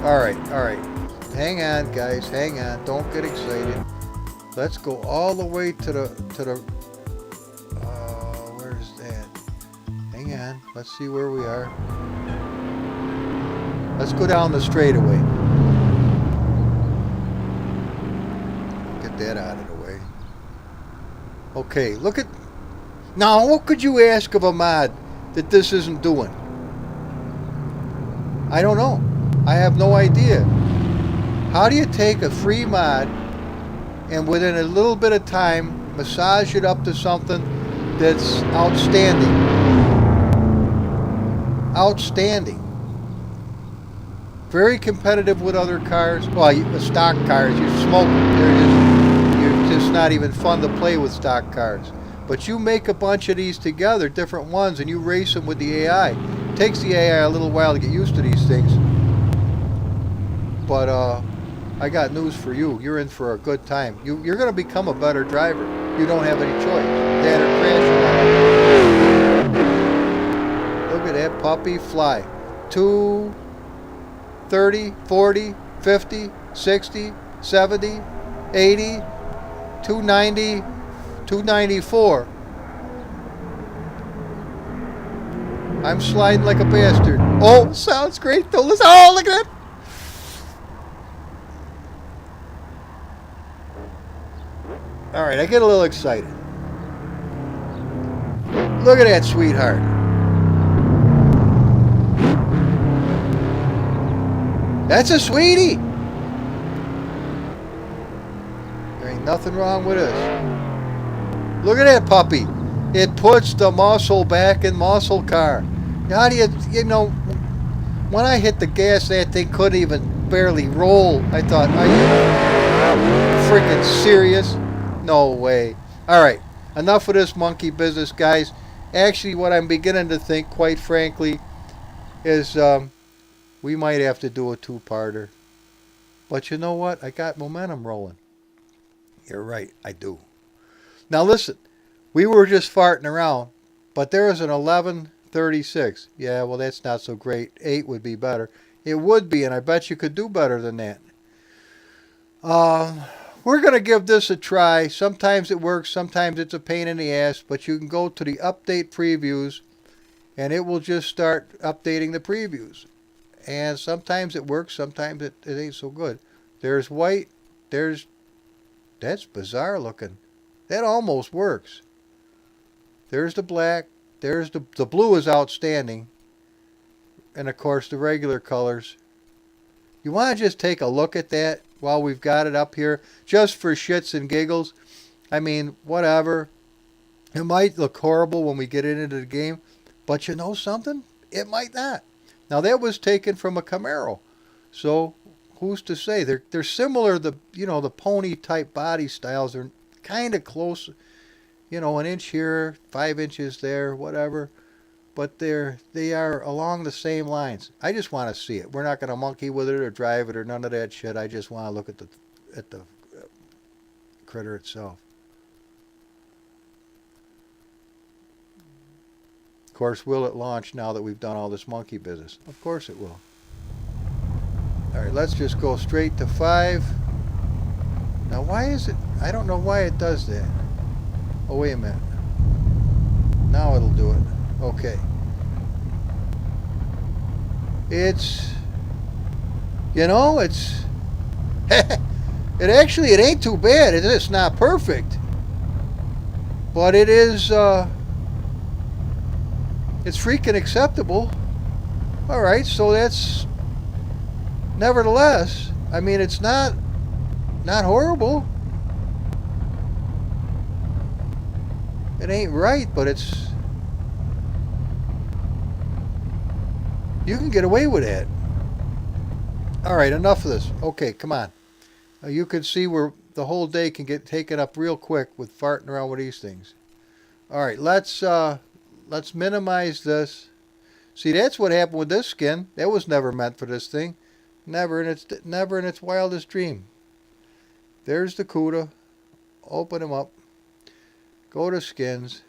All right. Hang on, guys. Hang on. Don't get excited. Let's go all the way to the where's that? Hang on. Let's see where we are. Let's go down the straightaway. Get that out of the way. Okay, look at... Now, what could you ask of a mod that this isn't doing? I don't know. I have no idea. How do you take a free mod and within a little bit of time massage it up to something that's outstanding? Outstanding. Very competitive with other cars. Well, stock cars, you smoke them. You're just not even fun to play with stock cars. But you make a bunch of these together, different ones, and you race them with the AI. It takes the AI a little while to get used to these things. But I got news for you. You're in for a good time. You're going to become a better driver. You don't have any choice. That or crash. Look at that puppy fly. 30, 40, 50, 60, 70, 80, 290, 294. I'm sliding like a bastard. Oh, sounds great though. Listen. Oh, look at that. All right, I get a little excited. Look at that sweetheart. That's a sweetie. There ain't nothing wrong with this. Look at that puppy. It puts the muscle back in muscle car. How do you know, when I hit the gas, that thing couldn't even barely roll. I thought, are you freaking serious? No way. All right, enough of this monkey business, guys. Actually, what I'm beginning to think, quite frankly, is we might have to do a two-parter. But you know what? I got momentum rolling. You're right, I do. Now listen, we were just farting around, but there is an 1136. Yeah, well, that's not so great. 8 would be better. It would be, and I bet you could do better than that. We're going to give this a try. Sometimes it works, sometimes it's a pain in the ass, but you can go to the update previews, and it will just start updating the previews. And sometimes it works, sometimes it ain't so good. There's white, that's bizarre looking. That almost works. There's the black, there's the blue is outstanding. And of course the regular colors. You want to just take a look at that while we've got it up here, just for shits and giggles. I mean, whatever. It might look horrible when we get into the game, but you know something? It might not. Now that was taken from a Camaro, so who's to say? They're similar. The pony type body styles are kind of close. You know, an inch here, 5 inches there, whatever. But they are along the same lines. I just want to see it. We're not going to monkey with it or drive it or none of that shit. I just want to look at the critter itself. Of course, will it launch now that we've done all this monkey business? Of course it will. All right, let's just go straight to 5. Now, why is it? I don't know why it does that. Oh, wait a minute. Now it'll do it. Okay. It's, it's, it ain't too bad. It's not perfect. But it is, it's freaking acceptable. All right, so that's, nevertheless, I mean, it's not horrible. It ain't right, but it's, you can get away with that. All right, enough of this. Okay, come on. You can see where the whole day can get taken up real quick with farting around with these things. All right, let's let's minimize this. See, that's what happened with this skin. That was never meant for this thing. Never in its wildest dream. There's the CUDA. Open them up. Go to skins.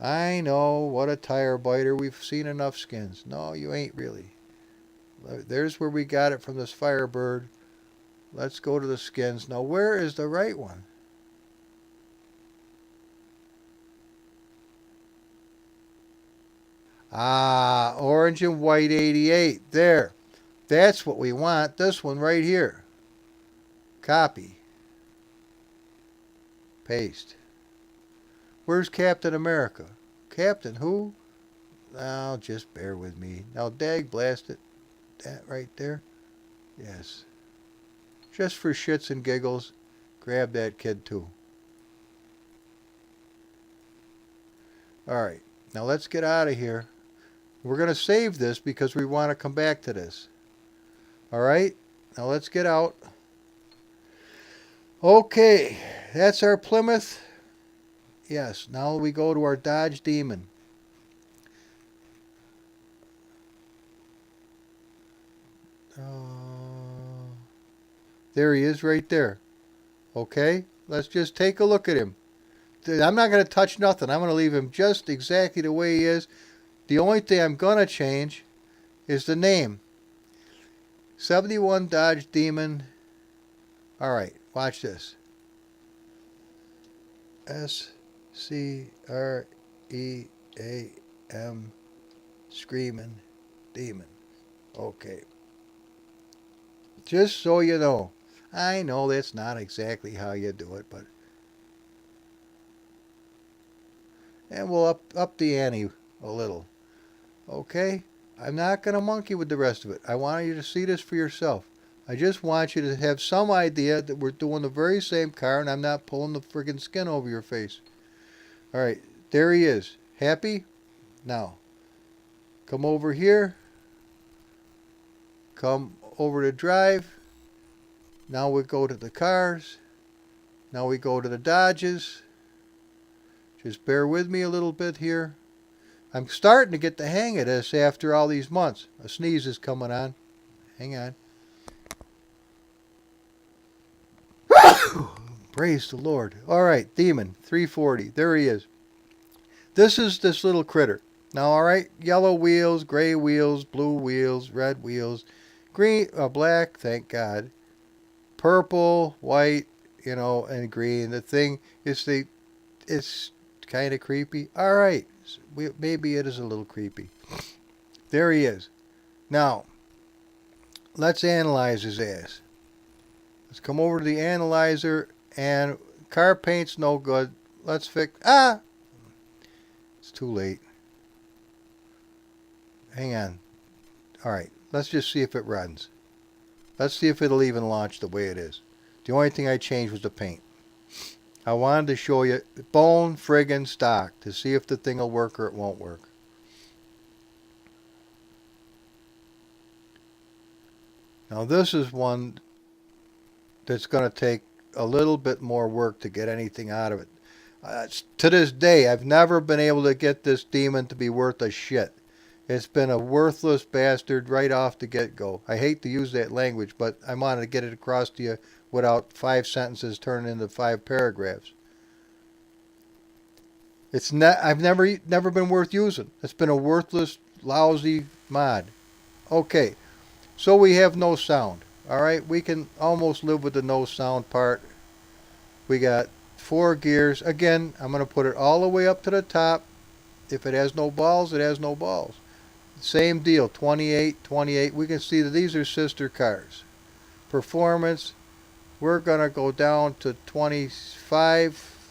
I know, what a tire biter. We've seen enough skins. No, you ain't really. There's where we got it from this Firebird. Let's go to the skins. Now, where is the right one? Ah, orange and white 88. There. That's what we want. This one right here. Copy. Paste. Where's Captain America? Captain who? Now, just bear with me. Now, dag blast it. That right there. Yes. Just for shits and giggles, grab that kid too. Alright. Now, let's get out of here. We're going to save this because we want to come back to this. Alright. Now, let's get out. Okay. That's our Plymouth. Yes, now we go to our Dodge Demon. There he is right there. Okay, let's just take a look at him. I'm not going to touch nothing. I'm going to leave him just exactly the way he is. The only thing I'm going to change is the name. 71 Dodge Demon. Alright, watch this. S-C-R-E-A-M, Screaming Demon. Okay. Just so you know. I know that's not exactly how you do it, but... And we'll up the ante a little. Okay? I'm not going to monkey with the rest of it. I want you to see this for yourself. I just want you to have some idea that we're doing the very same car and I'm not pulling the friggin' skin over your face. Alright, there he is. Happy? Now, come over here. Come over to drive. Now we go to the cars. Now we go to the Dodges. Just bear with me a little bit here. I'm starting to get the hang of this after all these months. A sneeze is coming on. Hang on. Praise the Lord. Alright, Demon, 340. There he is. This is this little critter. Now, alright, yellow wheels, gray wheels, blue wheels, red wheels, green, black, thank God, purple, white, you know, and green. The thing is, it's kind of creepy. Alright, maybe it is a little creepy. There he is. Now, let's analyze his ass. Let's come over to the analyzer, and car paint's no good. Let's fix... It's too late. Hang on. Alright, let's just see if it runs. Let's see if it'll even launch the way it is. The only thing I changed was the paint. I wanted to show you bone friggin' stock to see if the thing will work or it won't work. Now this is one that's going to take a little bit more work to get anything out of it. To this day, I've never been able to get this demon to be worth a shit. It's been a worthless bastard right off the get-go. I hate to use that language, but I wanted to get it across to you without 5 sentences turning into 5 paragraphs. It's not. I've never been worth using. It's been a worthless, lousy mod. Okay, so we have no sound. Alright, we can almost live with the no sound part. We got 4 gears. Again, I'm going to put it all the way up to the top. If it has no balls, it has no balls. Same deal, 28, 28. We can see that these are sister cars. Performance, we're going to go down to 25,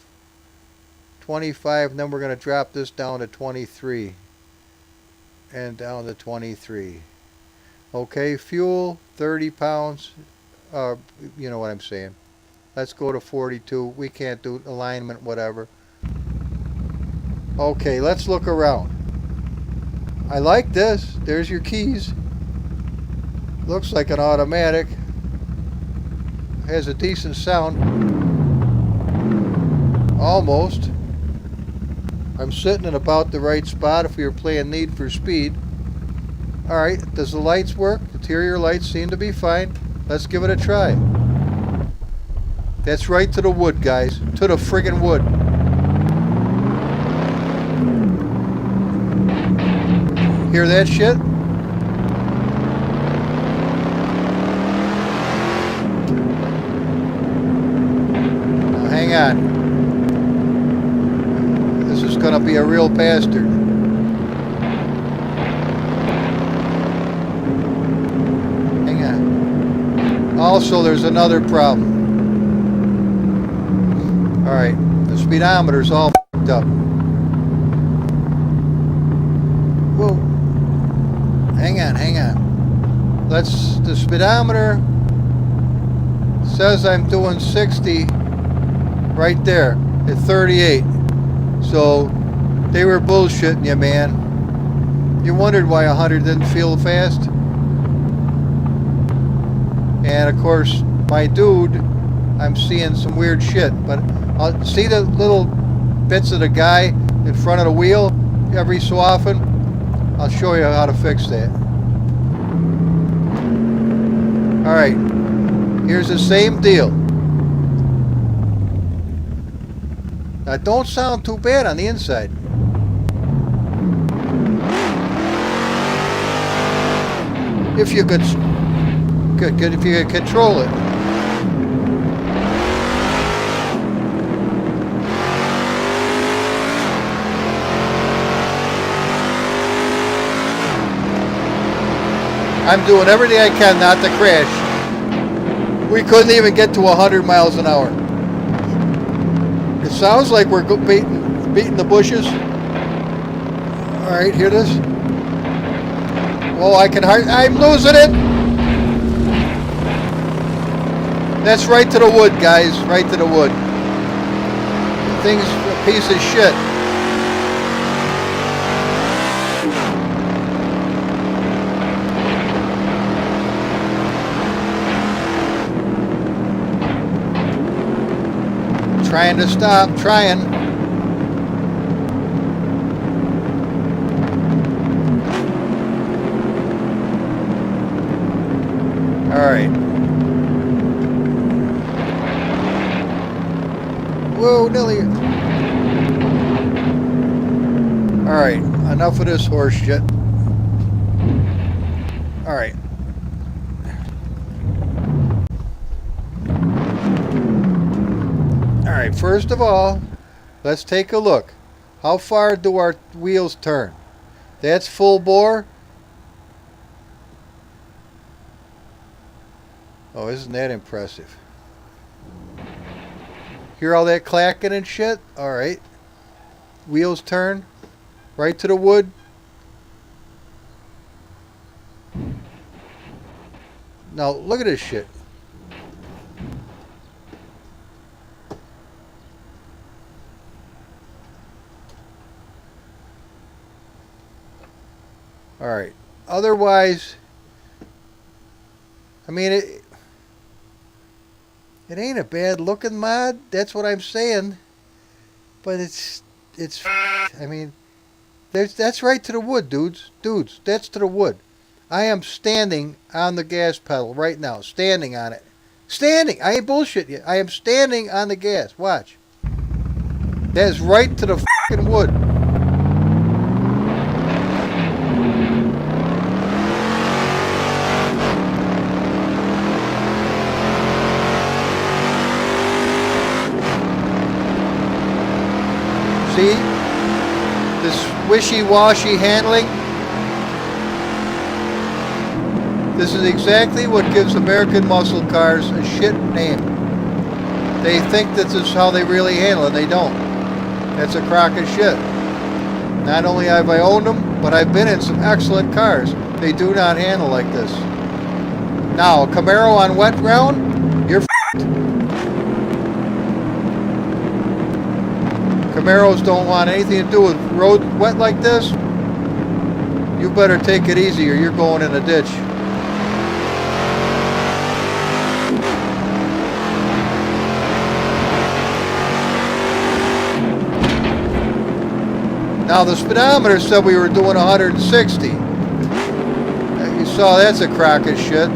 and then we're going to drop this down to 23. And down to 23. Okay, fuel, 30 pounds. You know what I'm saying. Let's go to 42. We can't do alignment, whatever. Okay, let's look around. I like this. There's your keys. Looks like an automatic. Has a decent sound. Almost. I'm sitting in about the right spot if we were playing Need for Speed. Alright, does the lights work? Interior lights seem to be fine. Let's give it a try. That's right to the wood, guys. To the friggin' wood. Hear that shit? Now, hang on. This is gonna be a real bastard. Hang on. Also, there's another problem. Alright, the speedometer's all f***ed up. Whoa. Hang on. The speedometer says I'm doing 60 right there at 38. So, they were bullshitting you, man. You wondered why 100 didn't feel fast? And of course, my dude, I'm seeing some weird shit, but I'll see the little bits of the guy in front of the wheel every so often. I'll show you how to fix that. Alright, here's the same deal. Now don't sound too bad on the inside. If you could control it. I'm doing everything I can not to crash. We couldn't even get to 100 miles an hour. It sounds like we're beating the bushes. Alright, hear this? Well, I'm losing it! That's right to the wood, guys. Right to the wood. The thing's a piece of shit. Trying to stop, trying. Alright. Whoa, Nelly. Alright, enough of this horse shit. Alright. Alright, first of all, let's take a look. How far do our wheels turn? That's full bore. Oh, isn't that impressive? Hear all that clacking and shit? Alright. Wheels turn. Right to the wood. Now, look at this shit. Alright. Otherwise, I mean, it ain't a bad looking mod. That's what I'm saying. But it's I mean, that's right to the wood, dudes. Dudes, that's to the wood. I am standing on the gas pedal right now. Standing on it. Standing! I ain't bullshit yet. I am standing on the gas. Watch. That is right to the fucking wood. See? This wishy-washy handling. This is exactly what gives American muscle cars a shit name. They think this is how they really handle it. They don't. That's a crock of shit. Not only have I owned them, but I've been in some excellent cars. They do not handle like this. Now, a Camaro on wet ground, you're f***ed. Camaros don't want anything to do with road wet like this. You better take it easy or you're going in a ditch. Now the speedometer said we were doing 160. You saw that's a crock of shit.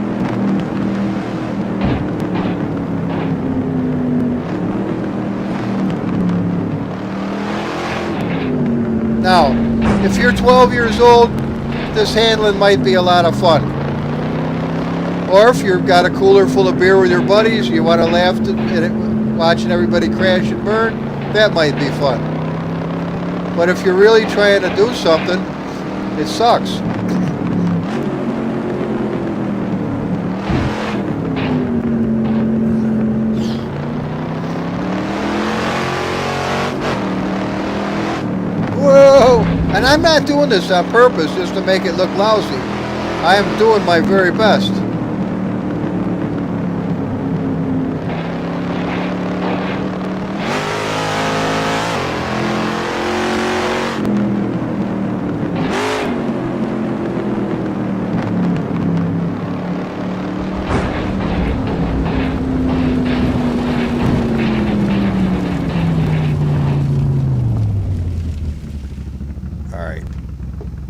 Now, if you're 12 years old, this handling might be a lot of fun. Or if you've got a cooler full of beer with your buddies, you want to laugh at it, watching everybody crash and burn, that might be fun. But if you're really trying to do something, it sucks. Whoa! And I'm not doing this on purpose just to make it look lousy. I am doing my very best.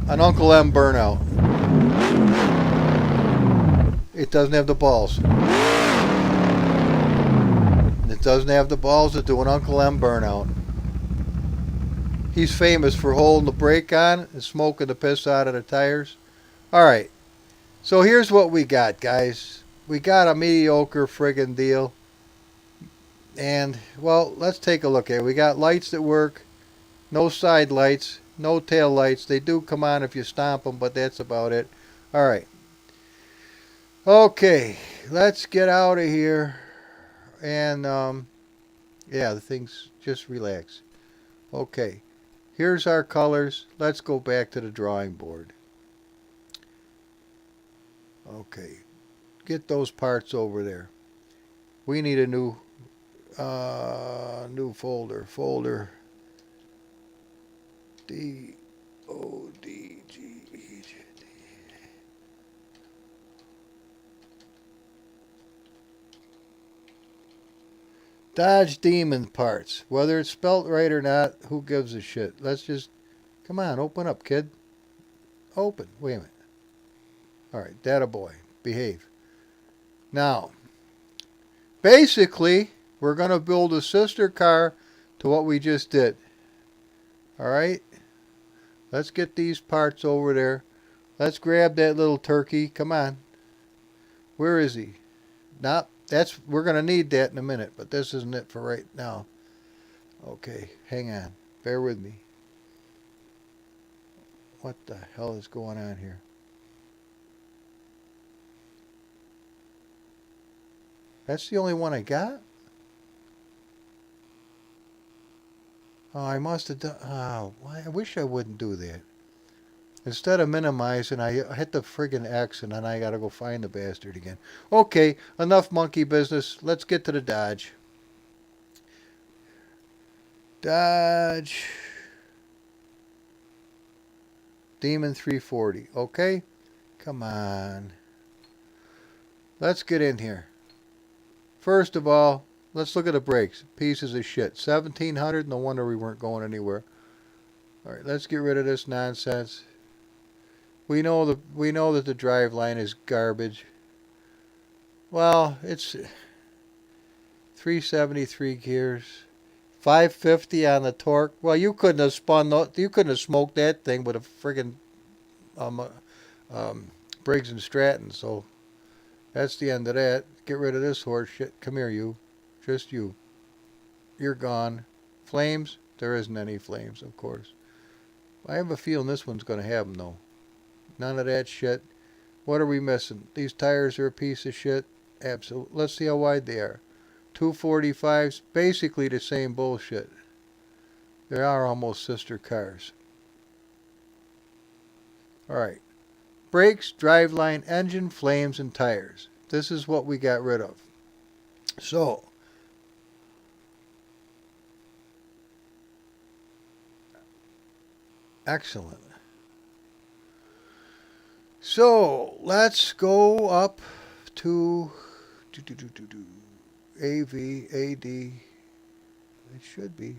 An Uncle M burnout. It doesn't have the balls. It doesn't have the balls to do an Uncle M burnout. He's famous for holding the brake on and smoking the piss out of the tires. Alright, so here's what we got, guys. We got a mediocre friggin' deal. And, well, let's take a look at it. We got lights that work, no side lights, no tail lights. They do come on if you stomp them, but that's about it. Alright. Okay, let's get out of here. And, yeah, the things, just relax. Okay, here's our colors. Let's go back to the drawing board. Okay, get those parts over there. We need a new folder. D-O-D-G-E-G-D. Dodge Demon parts. Whether it's spelt right or not, who gives a shit? Let's just, come on, open up, kid. Open. Wait a minute. Alright, data boy. Behave. Now, basically, we're going to build a sister car to what we just did. Alright? Let's get these parts over there. Let's grab that little turkey. Come on. Where is he? Not. We're going to need that in a minute, but this isn't it for right now. Okay, hang on. Bear with me. What the hell is going on here? That's the only one I got? Oh, I must have done... Oh, I wish I wouldn't do that. Instead of minimizing, I hit the friggin' X and then I gotta go find the bastard again. Okay, enough monkey business. Let's get to the Dodge. Dodge. Demon 340. Okay? Come on. Let's get in here. First of all, let's look at the brakes. Pieces of shit. 1700. No wonder we weren't going anywhere. Alright, let's get rid of this nonsense. We know that the drive line is garbage. Well, it's 373 gears, 550 on the torque. Well, you couldn't have smoked that thing with a friggin' Briggs and Stratton. So that's the end of that. Get rid of this horse shit. Come here, you. Just you. You're gone. Flames? There isn't any flames, of course. I have a feeling this one's going to have them, though. None of that shit. What are we missing? These tires are a piece of shit. Absolutely. Let's see how wide they are. 245s. Basically the same bullshit. They are almost sister cars. Alright. Brakes, driveline, engine, flames, and tires. This is what we got rid of. So, excellent. So, let's go up to AV, AD. It should be.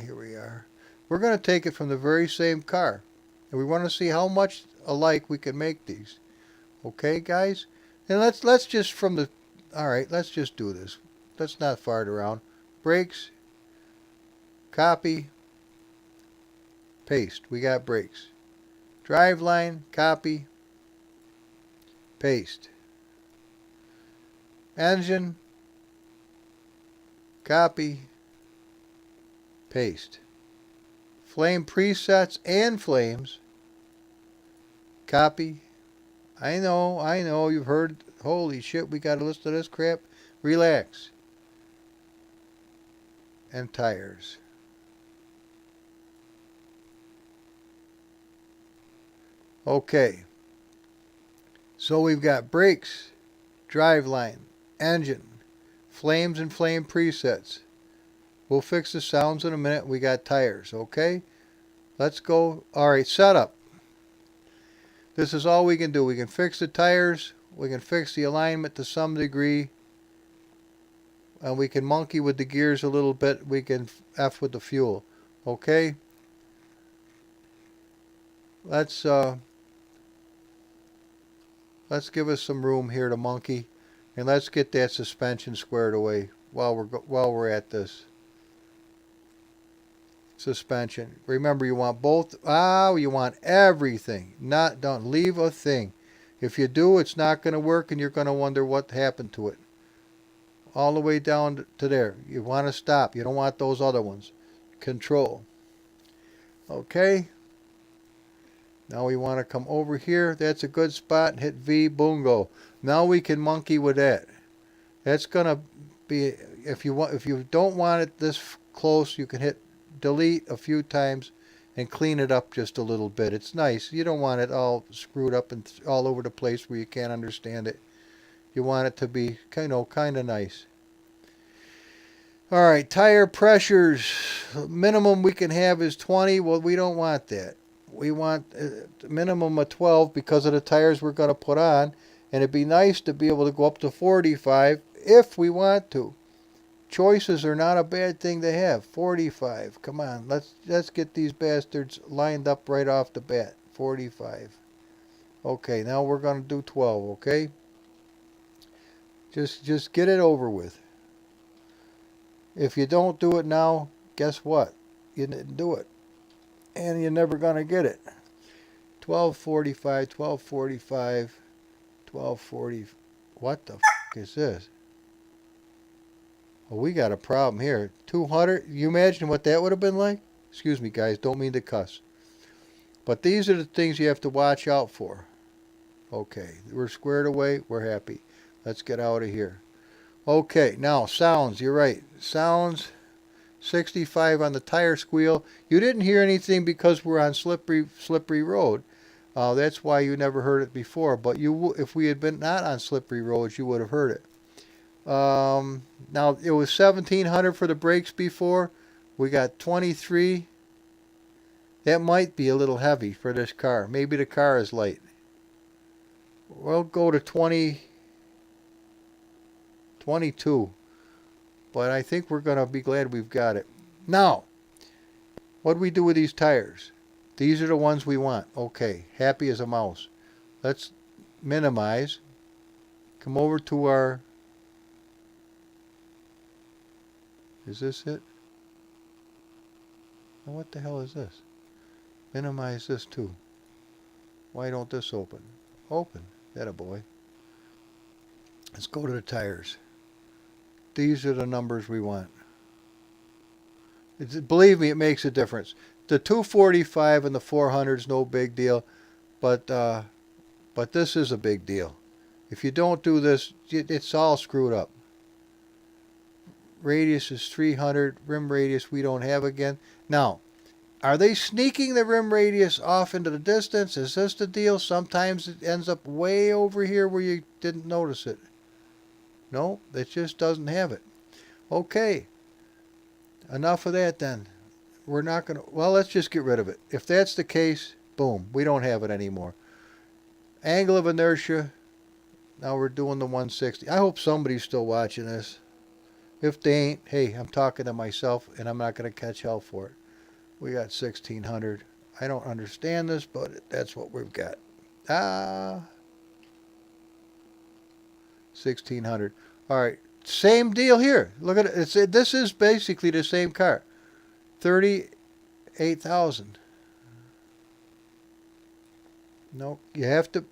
Here we are. We're going to take it from the very same car. And we want to see how much alike we can make these. Okay, guys? And let's just from the... Alright, let's just do this. Let's not fart around. Brakes. Copy. Paste. We got brakes. Driveline. Copy. Paste. Engine. Copy. Paste. Flame presets and flames. Copy. I know, you've heard, holy shit, we got a list of this crap. Relax. And tires. Okay. So we've got brakes, driveline, engine, flames and flame presets. We'll fix the sounds in a minute. We got tires, okay? Let's go. Alright, setup. This is all we can do. We can fix the tires. We can fix the alignment to some degree. And we can monkey with the gears a little bit. We can F with the fuel. Okay? Let's give us some room here to monkey. And let's get that suspension squared away while we're at this. Suspension. Remember, you want both. You want everything. Don't leave a thing. If you do, it's not going to work, and you're going to wonder what happened to it. All the way down to there. You want to stop. You don't want those other ones. Control. Okay. Now we want to come over here. That's a good spot. Hit V. Boom. Go. Now we can monkey with that. That's going to be, if you don't want it this close, you can hit delete a few times and clean it up just a little bit. It's nice. You don't want it all screwed up and all over the place where you can't understand it. You want it to be kind of nice. Alright, tire pressures. Minimum we can have is 20. Well, we don't want that. We want a minimum of 12 because of the tires we're going to put on. And it'd be nice to be able to go up to 45 if we want to. Choices are not a bad thing to have. 45. Come on, let's get these bastards lined up right off the bat. 45. Okay, now we're going to do 12, okay? Just get it over with. If you don't do it now, guess what? You didn't do it. And you're never going to get it. 1245, 1245, 1240. What the f*** is this? Well, we got a problem here. 200. You imagine what that would have been like? Excuse me, guys. Don't mean to cuss. But these are the things you have to watch out for. Okay. We're squared away. We're happy. Let's get out of here. Okay. Now, sounds. You're right. Sounds. 65 on the tire squeal. You didn't hear anything because we're on slippery road. That's why you never heard it before. But if we had been not on slippery roads, you would have heard it. Now it was 1700 for the brakes before. We got 23. That might be a little heavy for this car. Maybe the car is light. We'll go to 22. But I think we're going to be glad we've got it. Now, what do we do with these tires? These are the ones we want. Okay, happy as a mouse. Let's minimize. Come over to our... Is this it? Now what the hell is this? Minimize this too. Why don't this open? Open. That boy. Let's go to the tires. These are the numbers we want. Believe me, it makes a difference. The 245 and the 400 is no big deal, but this is a big deal. If you don't do this, it's all screwed up. Radius is 300. Rim radius we don't have again. Now, are they sneaking the rim radius off into the distance? Is this the deal? Sometimes it ends up way over here where you didn't notice it. No, it just doesn't have it. Okay. Enough of that then. We're not going to... Well, let's just get rid of it. If that's the case, boom, we don't have it anymore. Angle of inertia. Now we're doing the 160. I hope somebody's still watching this. If they ain't, hey, I'm talking to myself and I'm not going to catch hell for it. We got 1600. I don't understand this, but that's what we've got. Ah, 1600. All right, same deal here. Look at it. This is basically the same car. 38,000. No, you have to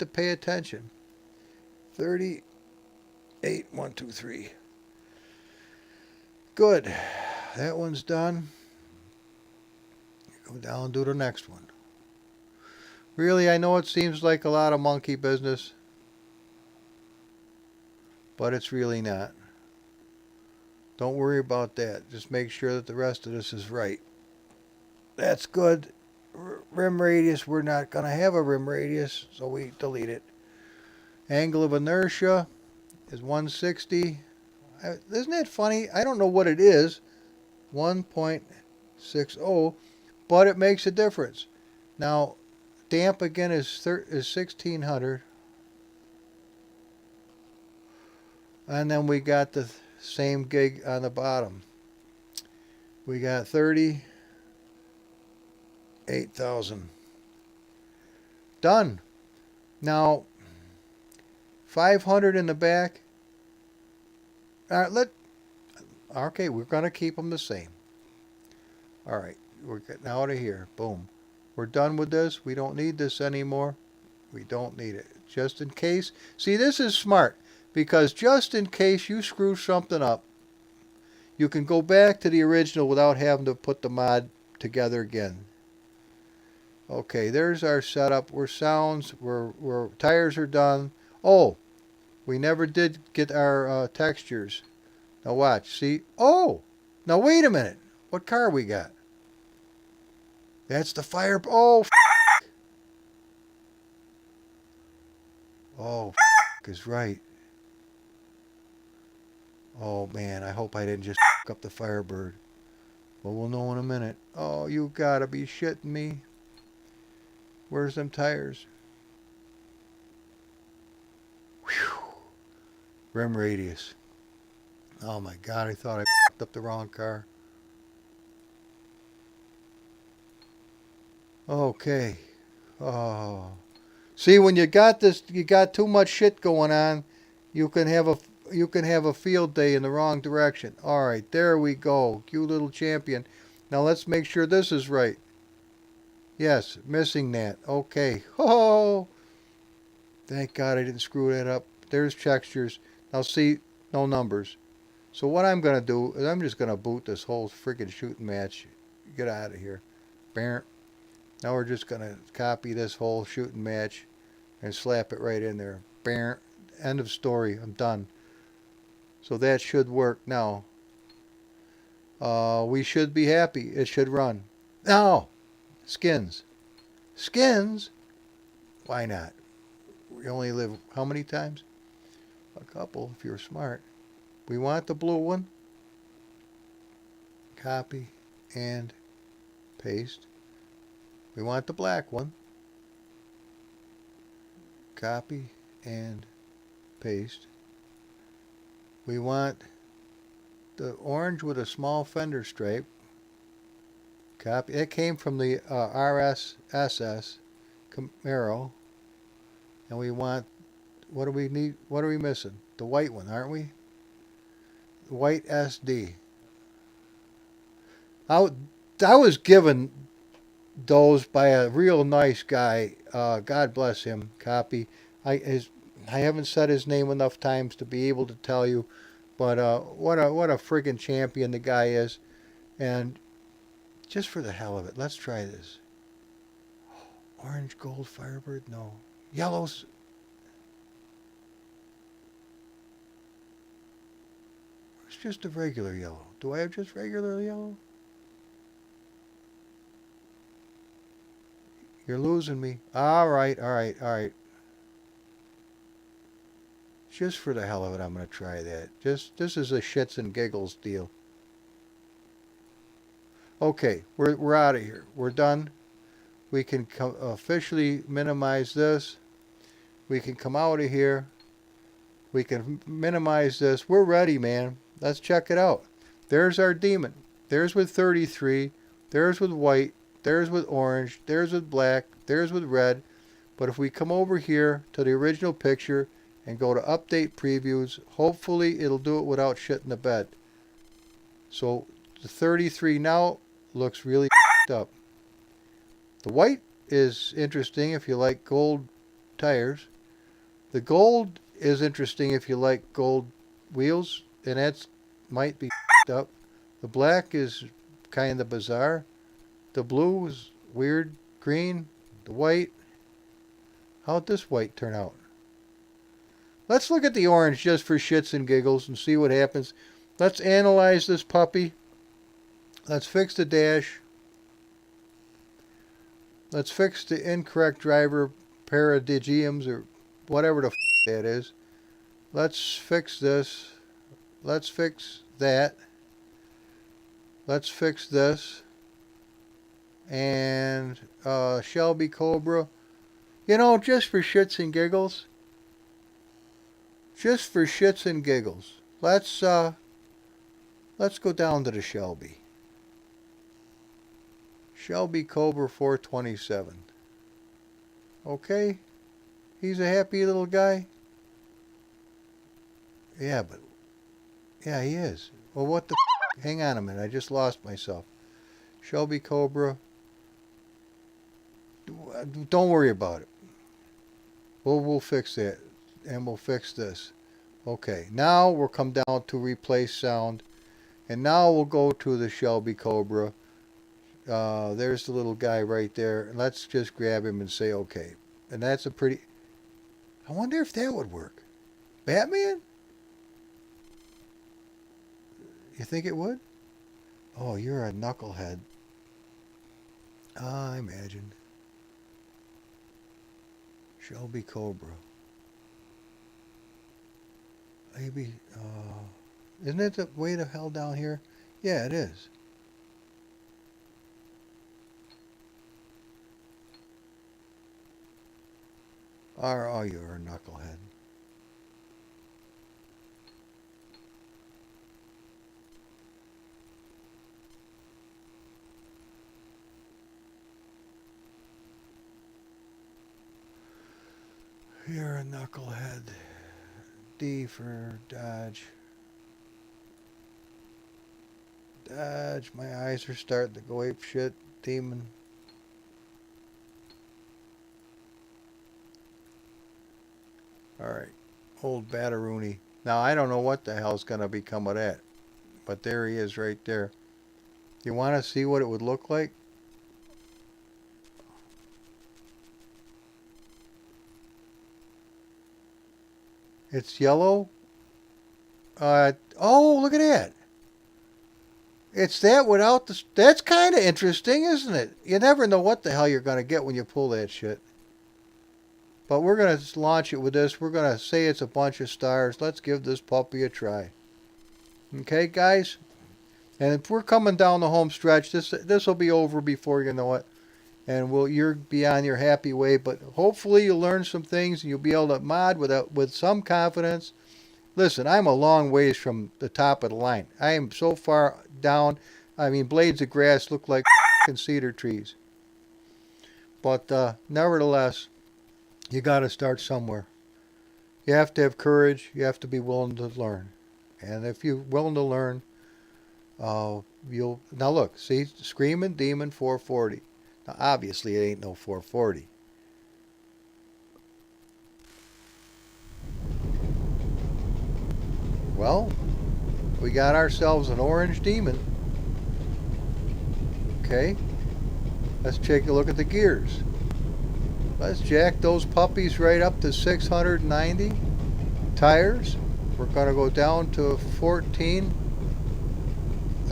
pay attention. 38, 1, 2, 3. Good. That one's done. Go down and do the next one. Really, I know it seems like a lot of monkey business, but it's really not. Don't worry about that. Just make sure that the rest of this is right. That's good. Rim radius, we're not going to have a rim radius, so we delete it. Angle of inertia is 160. Isn't that funny? I don't know what it is. 1.60, but it makes a difference. Now, damp again is 1600. And then we got the same gig on the bottom. We got 38,000. Done. Now, 500 in the back. Okay, we're going to keep them the same. All right, we're getting out of here. Boom. We're done with this. We don't need this anymore. We don't need it. Just in case. See, this is smart, because just in case you screw something up, you can go back to the original without having to put the mod together again. Okay, there's our setup. We're sounds. We're tires are done. Oh, we never did get our textures. Now watch. See? Oh, now wait a minute. What car we got? That's the fire. Oh, oh, is right. Oh man, I hope I didn't just up the Firebird. Well, we'll know in a minute. Oh, you gotta be shitting me. Where's them tires? Whew. Rim radius. Oh my god, I thought I up the wrong car. Okay. Oh. See, when you got this, you got too much shit going on, you can have a field day in the wrong direction. All right, there we go. You little champion. Now let's make sure this is right. Yes, missing that. Okay. Oh. Thank God I didn't screw that up. There's textures. Now see, no numbers. So what I'm going to do is I'm just going to boot this whole freaking shooting match. Get out of here. Bam. Now we're just going to copy this whole shooting match and slap it right in there. Bam. End of story. I'm done. So that should work now. We should be happy. It should run. Now, skins. Skins? Why not? We only live how many times? A couple if you're smart. We want the blue one. Copy and paste. We want the black one. Copy and paste. We want the orange with a small fender stripe. Copy. It came from the RSSS Camaro. And we want, what do we need? What are we missing? The white one, aren't we? The white SD. I was given those by a real nice guy. God bless him. Copy. I haven't said his name enough times to be able to tell you, but what a friggin' champion the guy is. And just for the hell of it, let's try this. Orange gold Firebird? No. Yellows. It's just a regular yellow. Do I have just regular yellow? You're losing me. All right. Just for the hell of it, I'm going to try that. This is a shits and giggles deal. Okay, we're out of here. We're done. We can officially minimize this. We can come out of here. We can minimize this. We're ready, man. Let's check it out. There's our demon. There's with 33. there's with white, there's with orange, there's with black, there's with red. But if we come over here to the original picture and go to update previews, hopefully it'll do it without shitting the bed. So the 33 now looks really up. The white is interesting if you like gold tires. The gold is interesting if you like gold wheels, and that's might be up. The black is kind of bizarre. The blue is weird. Green. The white. How'd this white turn out? Let's look at the orange just for shits and giggles and see what happens. Let's analyze this puppy. Let's fix the dash. Let's fix the incorrect driver paradigms or whatever the that is. Let's fix this. Let's fix that. Let's fix this. And Shelby Cobra. You know, just for shits and giggles. Just for shits and giggles. Let's go down to the Shelby. Shelby Cobra 427. Okay. He's a happy little guy. Yeah, but yeah, he is. Well, what the hang on a minute. I just lost myself. Shelby Cobra. Don't worry about it. We'll fix that. And we'll fix this. Okay. Now we'll come down to replace sound. And now we'll go to the Shelby Cobra. There's the little guy right there. Let's just grab him and say okay. And that's a pretty... I wonder if that would work. Batman? You think it would? Oh, you're a knucklehead. I imagine. Shelby Cobra. Maybe, isn't it the way to hell down here? Yeah, it is. Oh, you're a knucklehead. You're a knucklehead. D for dodge. Dodge. My eyes are starting to go ape shit. Demon. Alright. Old Batteroony. Now, I don't know what the hell's going to become of that. But there he is right there. You want to see what it would look like? It's yellow. Oh, look at that. It's that without the... That's kind of interesting, isn't it? You never know what the hell you're going to get when you pull that shit. But we're going to launch it with this. We're going to say it's a bunch of stars. Let's give this puppy a try. Okay, guys? And if we're coming down the home stretch, this will be over before you know it. And you'll be on your happy way. But hopefully you'll learn some things and you'll be able to mod with some confidence. Listen, I'm a long ways from the top of the line. I am so far down. I mean, blades of grass look like cedar trees. But nevertheless, you got to start somewhere. You have to have courage. You have to be willing to learn. And if you're willing to learn, you'll... Now look, see, Screaming Demon 440. Now obviously it ain't no 440. Well, we got ourselves an orange demon. Okay, let's take a look at the gears. Let's jack those puppies right up to 690. Tires, we're going to go down to 14.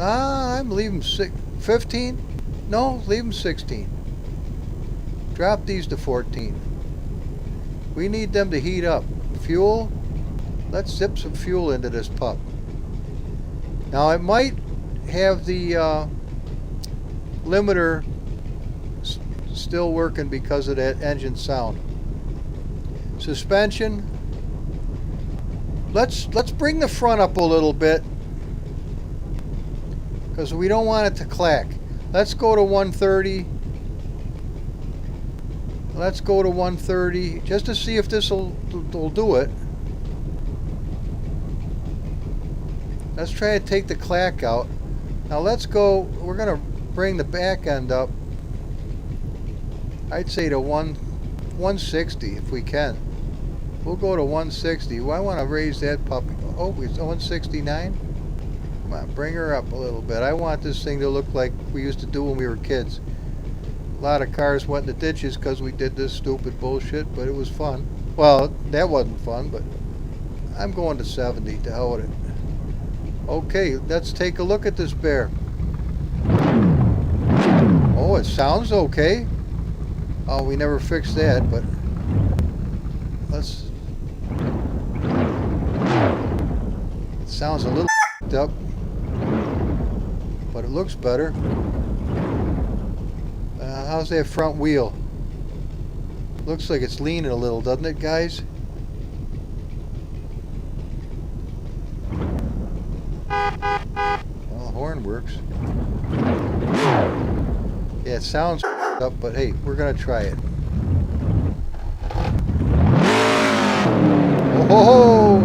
I'm leaving 15. No, leave them 16. Drop these to 14. We need them to heat up. Fuel. Let's zip some fuel into this pup. Now it might have the limiter still working because of that engine sound. Suspension. Let's bring the front up a little bit because we don't want it to clack. Let's go to 130. Let's go to 130 just to see if this will do it. Let's try to take the clack out. Now let's go, we're going to bring the back end up. I'd say to 160 if we can. We'll go to 160. Well, I want to raise that puppy. Oh, it's 169. Come on, bring her up a little bit. I want this thing to look like we used to do when we were kids. A lot of cars went in the ditches because we did this stupid bullshit, but it was fun. Well, that wasn't fun, but I'm going to 70. To hell with it. Okay, let's take a look at this bear. Oh, it sounds okay. Oh, we never fixed that, but let's... It sounds a little up, but it looks better. How's that front wheel? Looks like it's leaning a little, doesn't it, guys? Well, the horn works. Yeah, it sounds up, but hey, we're gonna try it. Oh!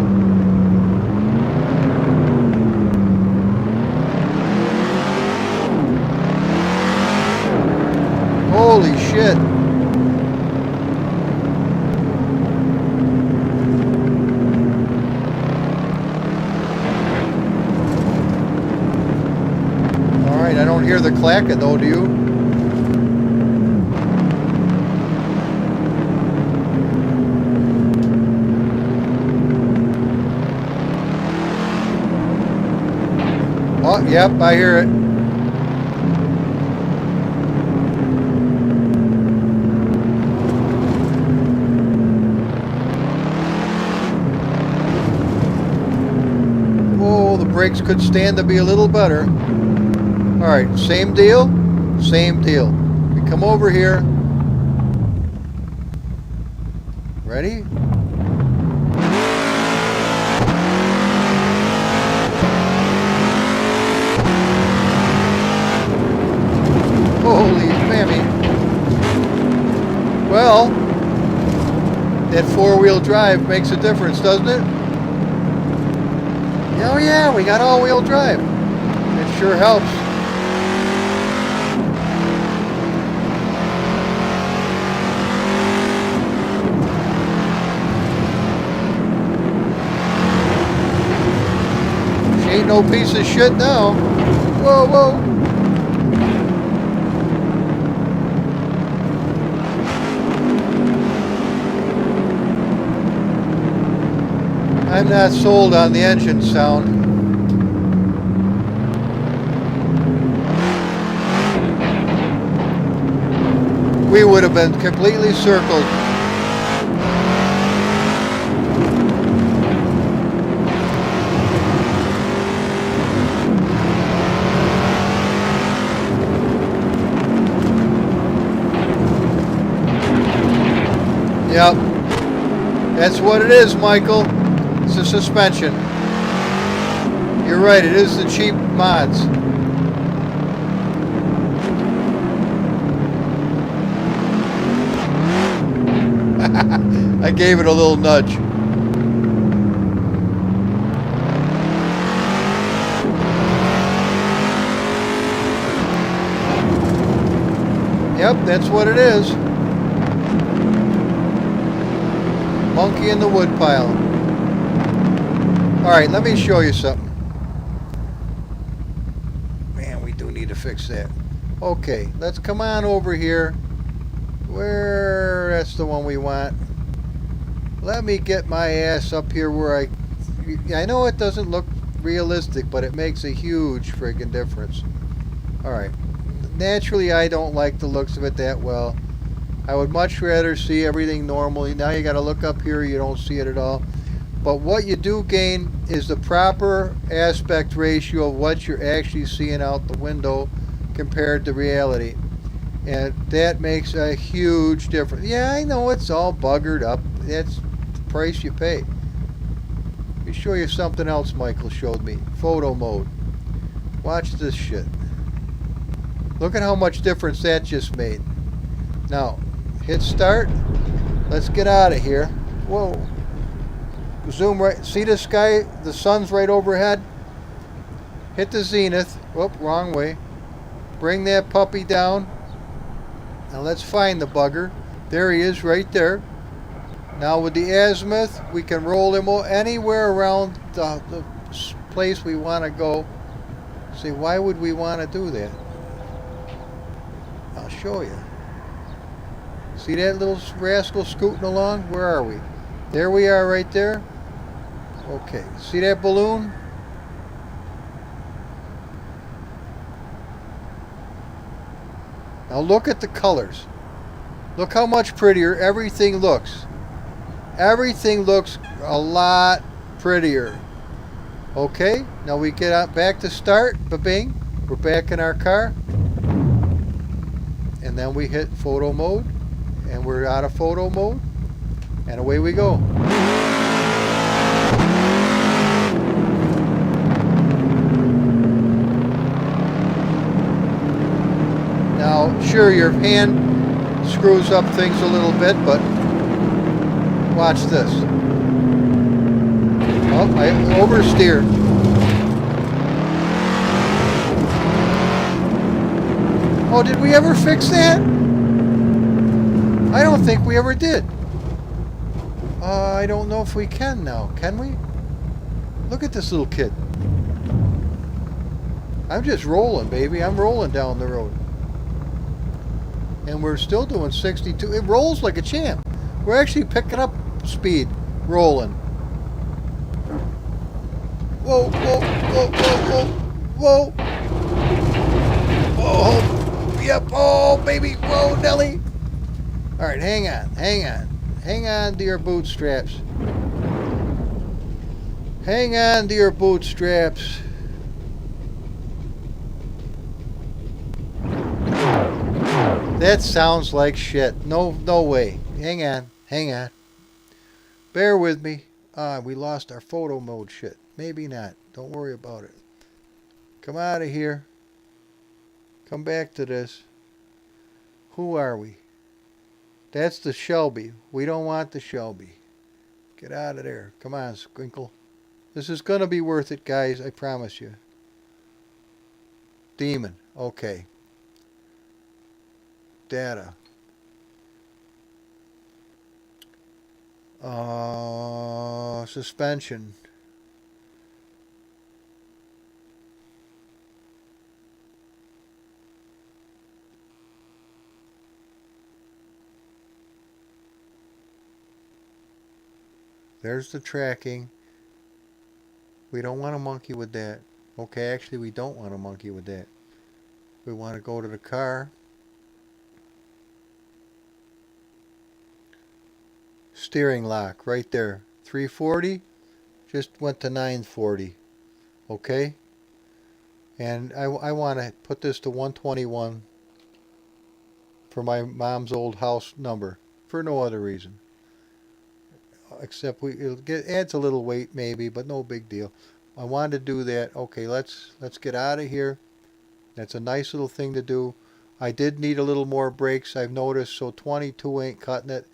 Holy shit! Alright, I don't hear the clacking though, do you? Oh, yep, I hear it. Oh, the brakes could stand to be a little better. Alright, same deal, same deal. We come over here. Ready? Holy mammy. Well, that four-wheel drive makes a difference, doesn't it? Oh yeah, we got all-wheel drive. It sure helps. She ain't no piece of shit now. Whoa, whoa. I'm not sold on the engine sound. We would have been completely circled. Yep. That's what it is, Michael. It's a suspension. You're right, it is the cheap mods. I gave it a little nudge. Yep, that's what it is. Monkey in the woodpile. Alright, let me show you something. Man, we do need to fix that. Okay, let's come on over here. That's the one we want. Let me get my ass up here where I know it doesn't look realistic, but it makes a huge friggin' difference. Alright. Naturally, I don't like the looks of it that well. I would much rather see everything normally. Now you gotta look up here, you don't see it at all. But what you do gain is the proper aspect ratio of what you're actually seeing out the window compared to reality. And that makes a huge difference. Yeah, I know it's all buggered up. That's the price you pay. Let me show you something else Michael showed me. Photo mode. Watch this shit. Look at how much difference that just made. Now, hit start. Let's get out of here. Whoa. Zoom right. See the sky? The sun's right overhead. Hit the zenith. Whoop, wrong way. Bring that puppy down. Now let's find the bugger. There he is right there. Now with the azimuth, we can roll him anywhere around the place we want to go. See, why would we want to do that? I'll show you. See that little rascal scooting along? Where are we? There we are right there. Okay, see that balloon? Now look at the colors. Look how much prettier everything looks. Everything looks a lot prettier. Okay, now we get out back to start. Ba-bing. We're back in our car. And then we hit photo mode. And we're out of photo mode. And away we go. Now, sure, your hand screws up things a little bit, but watch this. Oh, I oversteered. Oh, did we ever fix that? I don't think we ever did. I don't know if we can now. Can we? Look at this little kid. I'm just rolling, baby. I'm rolling down the road. And we're still doing 62. It rolls like a champ. We're actually picking up speed, rolling. Whoa, whoa, whoa, whoa, whoa, whoa. Oh, yep. Oh, baby. Whoa, Nelly. All right, hang on, hang on. Hang on to your bootstraps. Hang on to your bootstraps. That sounds like shit. No way. Hang on, hang on. Bear with me. We lost our photo mode shit. Maybe not. Don't worry about it. Come out of here. Come back to this. Who are we? That's the Shelby. We don't want the Shelby. Get out of there. Come on, Squinkle. This is going to be worth it, guys. I promise you. Demon. Okay. Data. Suspension. There's the tracking. We don't want to monkey with that. Okay, actually we don't want to monkey with that. We want to go to the car. Steering lock right there. 340. Just went to 940. Okay. And I want to put this to 121 for my mom's old house number. For no other reason. Except adds a little weight maybe, but no big deal. I wanted to do that. Okay, let's get out of here. That's a nice little thing to do. I did need a little more brakes, I've noticed, so 22 ain't cutting it.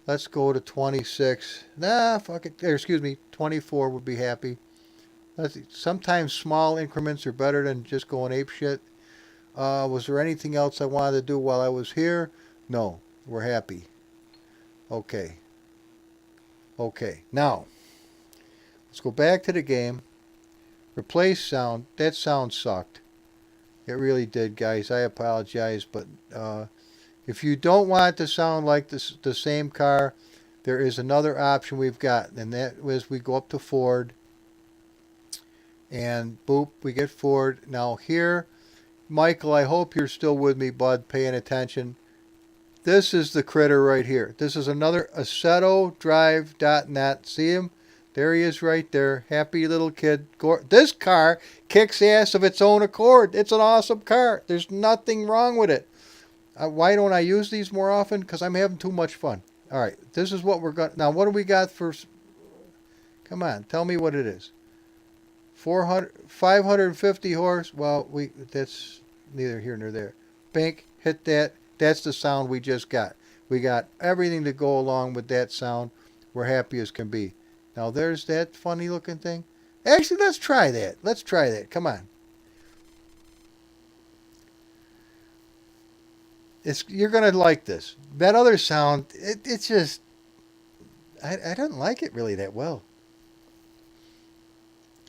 Let's go to 26. Nah, fuck it. Excuse me, 24 would be happy. Sometimes small increments are better than just going ape shit. Was there anything else I wanted to do while I was here? No, we're happy. Okay. Okay, now, let's go back to the game. Replace sound. That sound sucked. It really did, guys. I apologize, but if you don't want it to sound like the same car, there is another option we've got, and that was we go up to Ford, and boop, we get Ford. Now here, Michael, I hope you're still with me, bud, paying attention. This is the critter right here. This is another Assetto Drive.net. See him? There he is right there. Happy little kid. This car kicks ass of its own accord. It's an awesome car. There's nothing wrong with it. Why don't I use these more often? Because I'm having too much fun. All right. This is what we're going to... Now, what do we got for... Come on. Tell me what it is. 550 horse. Well, that's neither here nor there. bink, hit that. That's the sound we just got. We got everything to go along with that sound. We're happy as can be. Now there's that funny looking thing. Actually, let's try that. Let's try that. Come on. You're going to like this. That other sound, it's just, I don't like it really that well.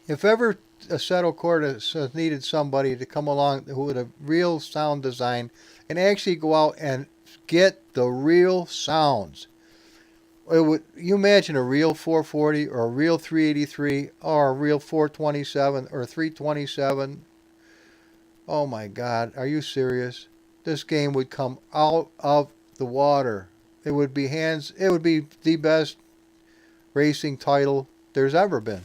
If ever Assetto Corsa needed somebody to come along who had a real sound design and actually go out and get the real sounds. You imagine a real 440 or a real 383 or a real 427 or 327. Oh my God, are you serious? This game would come out of the water. It would be the best racing title there's ever been.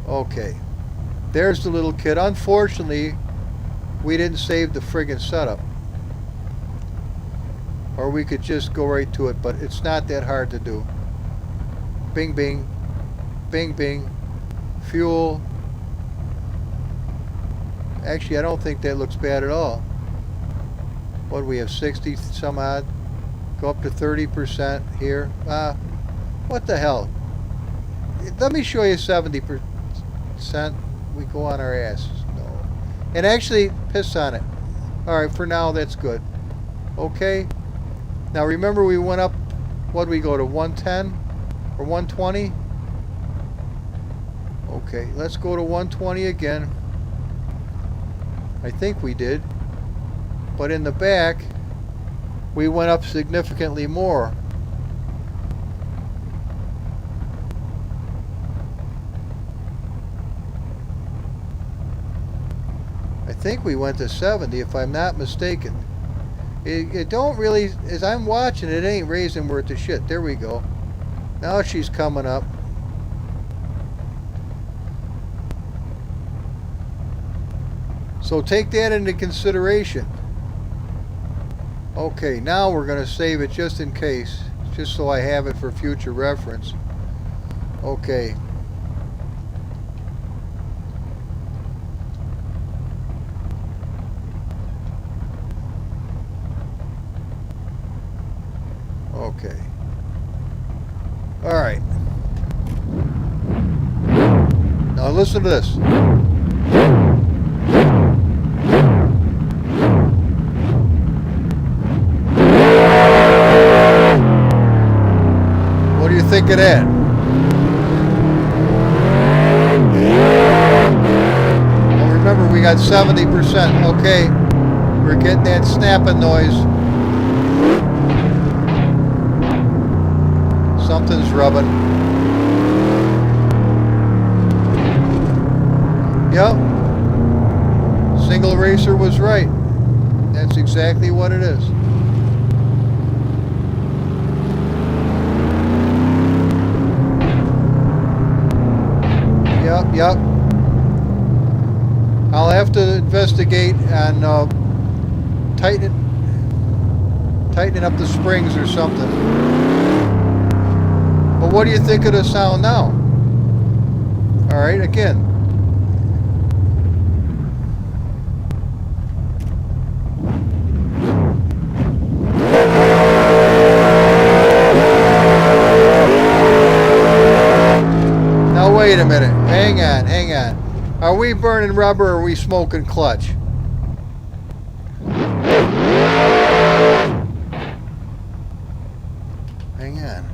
Okay, there's the little kid. Unfortunately, we didn't save the friggin' setup. Or we could just go right to it, but it's not that hard to do. Bing, bing. Bing, bing. Fuel. Actually, I don't think that looks bad at all. What do we have, 60 some odd? Go up to 30% here. What the hell? Let me show you 70%. We go on our asses. No. And actually, piss on it. Alright, for now, that's good. Okay. Now remember we went up, what did we go to, 110 or 120? Okay, let's go to 120 again. I think we did. But in the back, we went up significantly more. I think we went to 70 if I'm not mistaken. It don't really, as I'm watching, it ain't raising worth of shit. There we go. Now she's coming up. So take that into consideration. Okay, now we're going to save it just in case. Just so I have it for future reference. Okay. Okay. Alright. Now listen to this. What do you think of that? Well, remember we got 70%. Okay. We're getting that snapping noise. Something's rubbing. Yep. Single racer was right. That's exactly what it is. Yep. I'll have to investigate on tightening up the springs or something. But what do you think of the sound now? Alright, again. Now wait a minute. Hang on. Are we burning rubber or are we smoking clutch? Hang on.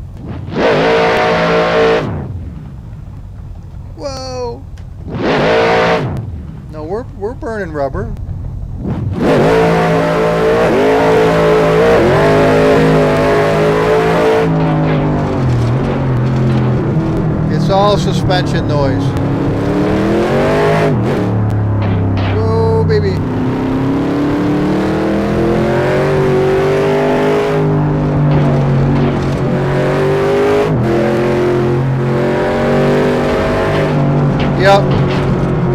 Whoa. No, we're burning rubber. It's all suspension noise. Whoa, baby. Yep.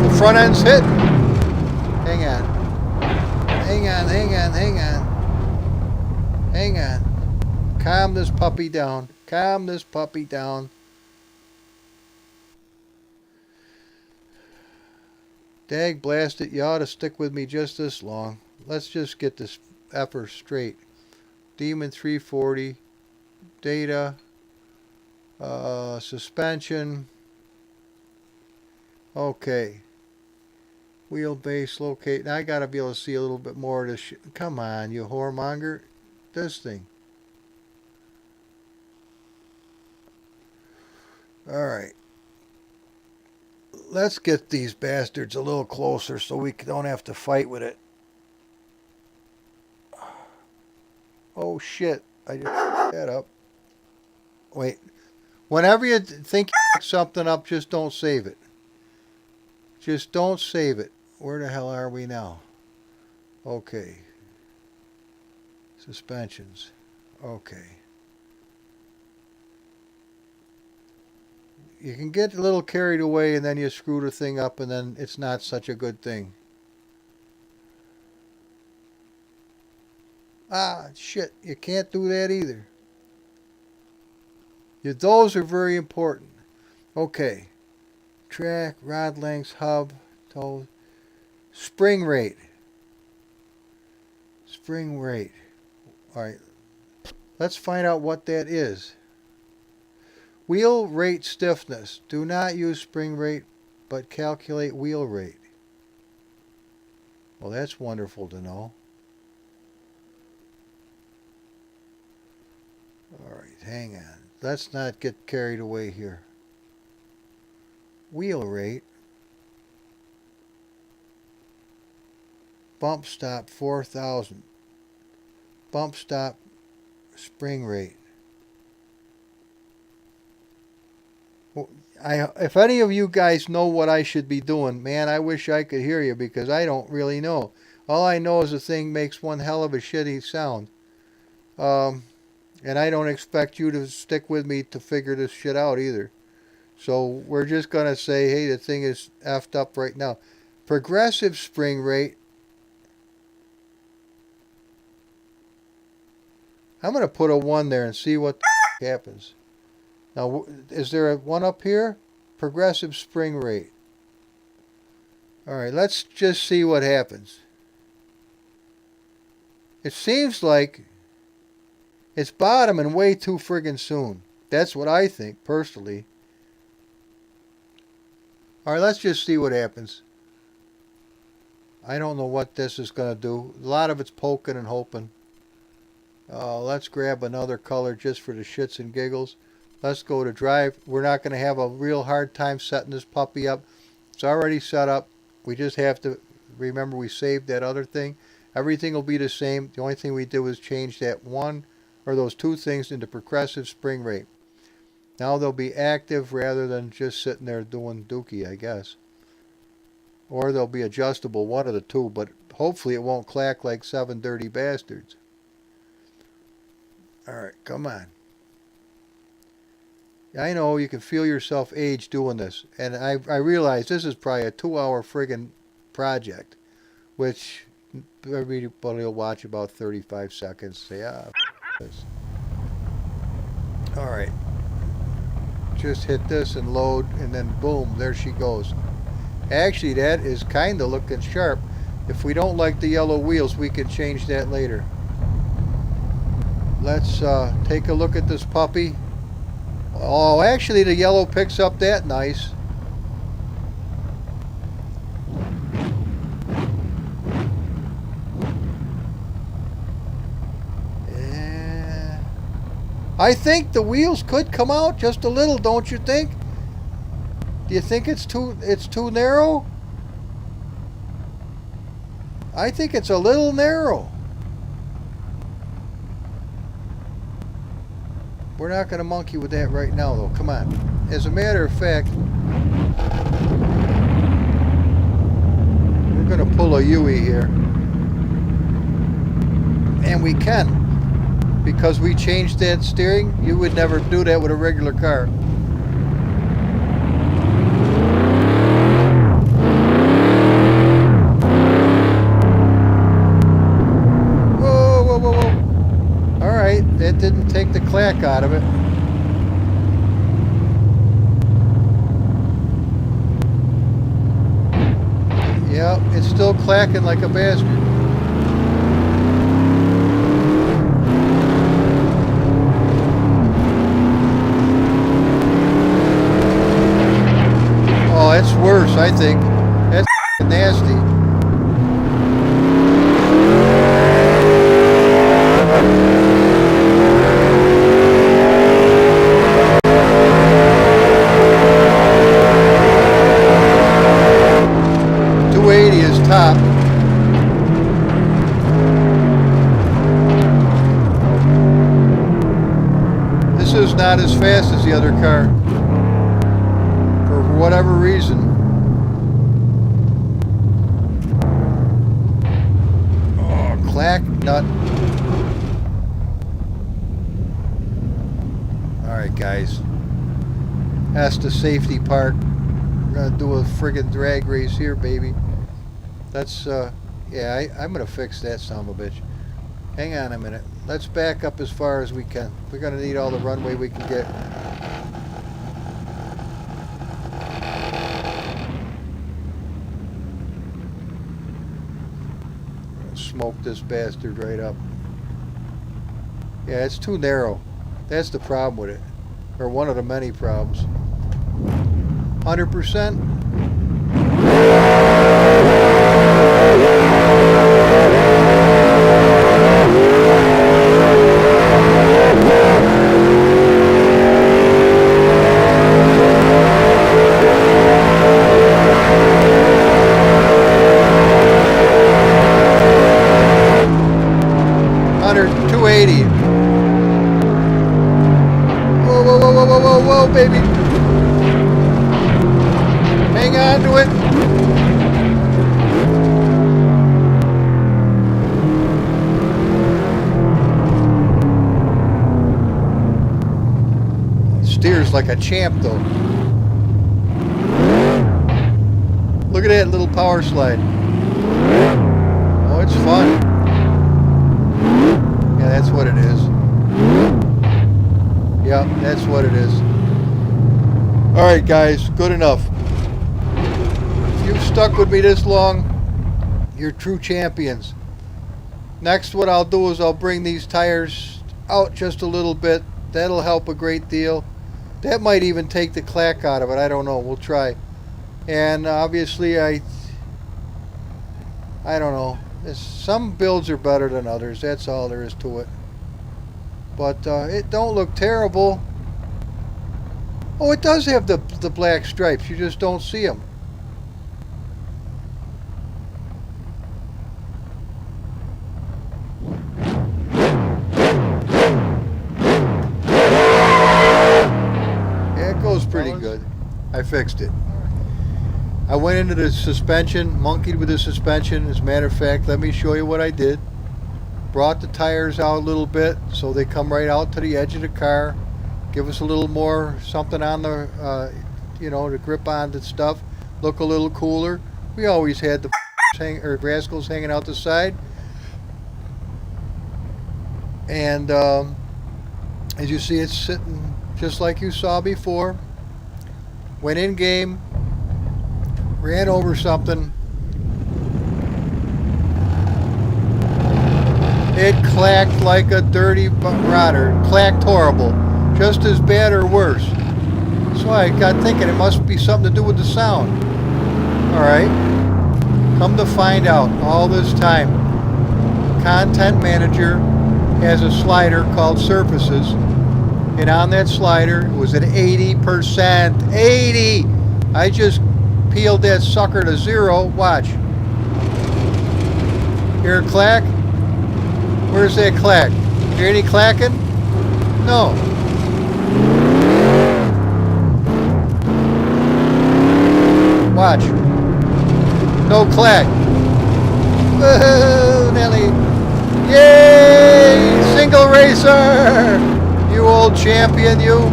The front end's hit. Hang on. Calm this puppy down. Dag blast it, you ought to stick with me just this long. Let's just get this effort straight. Demon 340, data, suspension. Okay. Wheelbase locate. Now I gotta be able to see a little bit more of this shit. Come on, you whoremonger. This thing. Alright. Let's get these bastards a little closer so we don't have to fight with it. Oh shit. I just that up. Wait. Whenever you think you fucked something up, just don't save it. Just don't save it. Where the hell are we now? Okay. Suspensions. Okay. You can get a little carried away and then you screw the thing up and then it's not such a good thing. Ah, shit. You can't do that either. Those are very important. Okay. Track, rod lengths, hub, toe, spring rate. Spring rate. Alright. Let's find out what that is. Wheel rate stiffness. Do not use spring rate, but calculate wheel rate. Well, that's wonderful to know. Alright, hang on. Let's not get carried away here. Wheel rate. Bump stop 4,000. Bump stop spring rate. If any of you guys know what I should be doing, man, I wish I could hear you because I don't really know. All I know is the thing makes one hell of a shitty sound. And I don't expect you to stick with me to figure this shit out either. So we're just going to say, hey, the thing is effed up right now. Progressive spring rate. I'm going to put a 1 there and see what the happens. Now, is there a 1 up here? Progressive spring rate. Alright, let's just see what happens. It seems like it's bottoming way too friggin' soon. That's what I think, personally. Alright, let's just see what happens. I don't know what this is going to do. A lot of it's poking and hoping. Let's grab another color just for the shits and giggles. Let's go to drive. We're not going to have a real hard time setting this puppy up. It's already set up. We just have to remember we saved that other thing. Everything will be the same. The only thing we did was change that 1 or those 2 things into progressive spring rate. Now they'll be active rather than just sitting there doing dookie, I guess. Or they'll be adjustable, one of the 2, but hopefully it won't clack like 7 dirty bastards. Alright, come on. I know you can feel yourself age doing this. And I realize this is probably a 2-hour friggin' project. Which everybody will watch about 35 seconds. Say, ah, this. Alright. Just hit this and load. And then boom, there she goes. Actually, that is kind of looking sharp. If we don't like the yellow wheels, we can change that later. Let's take a look at this puppy. Oh, actually the yellow picks up that nice. Yeah. I think the wheels could come out just a little, don't you think? Do you think it's too narrow? I think it's a little narrow. We're not going to monkey with that right now, though. Come on. As a matter of fact, we're going to pull a Yui here. And we can. Because we changed that steering. You would never do that with a regular car. That didn't take the clack out of it. Yeah, it's still clacking like a bastard. Oh, that's worse, I think. That's nasty. Top. This is not as fast as the other car for whatever reason. Oh, clack nut. Alright guys, that's the safety part. We're gonna do a friggin' drag race here, baby. That's, yeah, I'm going to fix that son of a bitch. Hang on a minute. Let's back up as far as we can. We're going to need all the runway we can get. Smoke this bastard right up. Yeah, it's too narrow. That's the problem with it. Or one of the many problems. 100%. Whoa, baby. Hang on to it. Steers like a champ, though. Look at that little power slide. Oh, it's fun. Yeah, that's what it is. Yeah, that's what it is. Alright guys, good enough. If you've stuck with me this long, you're true champions. Next, what I'll do is I'll bring these tires out just a little bit. That'll help a great deal. That might even take the clack out of it. I don't know. We'll try. And obviously, I don't know. Some builds are better than others. That's all there is to it. But it don't look terrible. Oh, it does have the black stripes. You just don't see them. Yeah, it goes pretty good. I fixed it. I went into the suspension, monkeyed with the suspension. As a matter of fact, let me show you what I did. Brought the tires out a little bit so they come right out to the edge of the car. Give us a little more something on the, you know, to grip on the stuff. Look a little cooler. We always had the rascals hanging out the side. And as you see, it's sitting just like you saw before. Went in game, ran over something. It clacked like a dirty rotter. Clacked horrible. Just as bad or worse. So I got thinking it must be something to do with the sound. Alright. Come to find out, all this time, Content Manager has a slider called Surfaces. And on that slider, it was at 80%. 80! I just peeled that sucker to 0. Watch. Hear a clack? Where's that clack? Hear any clacking? No. Watch. No clack. Woohoo, Nelly. Yay! Single racer! You old champion, you.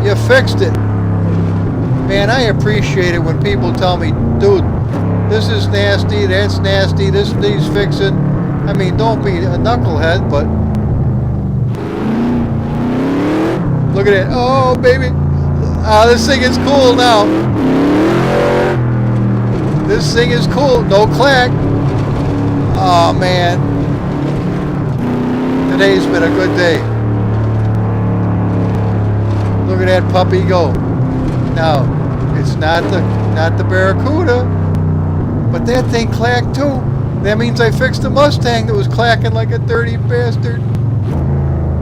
You fixed it. Man, I appreciate it when people tell me, dude, this is nasty, that's nasty, this needs fixing. I mean, don't be a knucklehead, but look at it. Oh, baby. This thing is cool now. This thing is cool. No clack. Oh man. Today's been a good day. Look at that puppy go. Now, it's not the Barracuda, but that thing clacked too. That means I fixed the Mustang that was clacking like a dirty bastard.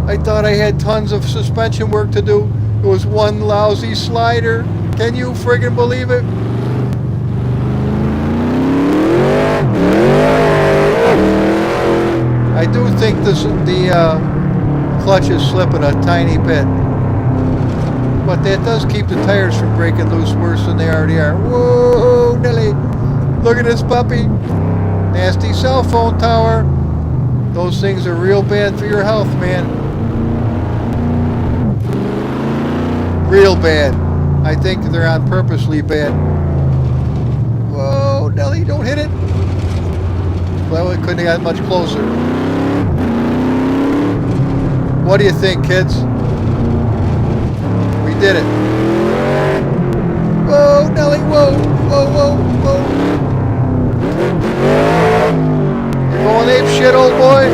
I thought I had tons of suspension work to do. It was one lousy slider. Can you friggin' believe it? I do think the clutch is slipping a tiny bit. But that does keep the tires from breaking loose worse than they already are. Whoa, Nelly. Look at this puppy. Nasty cell phone tower. Those things are real bad for your health, man. Real bad. I think they're on purposely bad. Whoa, Nelly, don't hit it. Well, it couldn't have got much closer. What do you think, kids? We did it. Whoa, Nelly, whoa, whoa, whoa, whoa. You're going ape shit, old boy?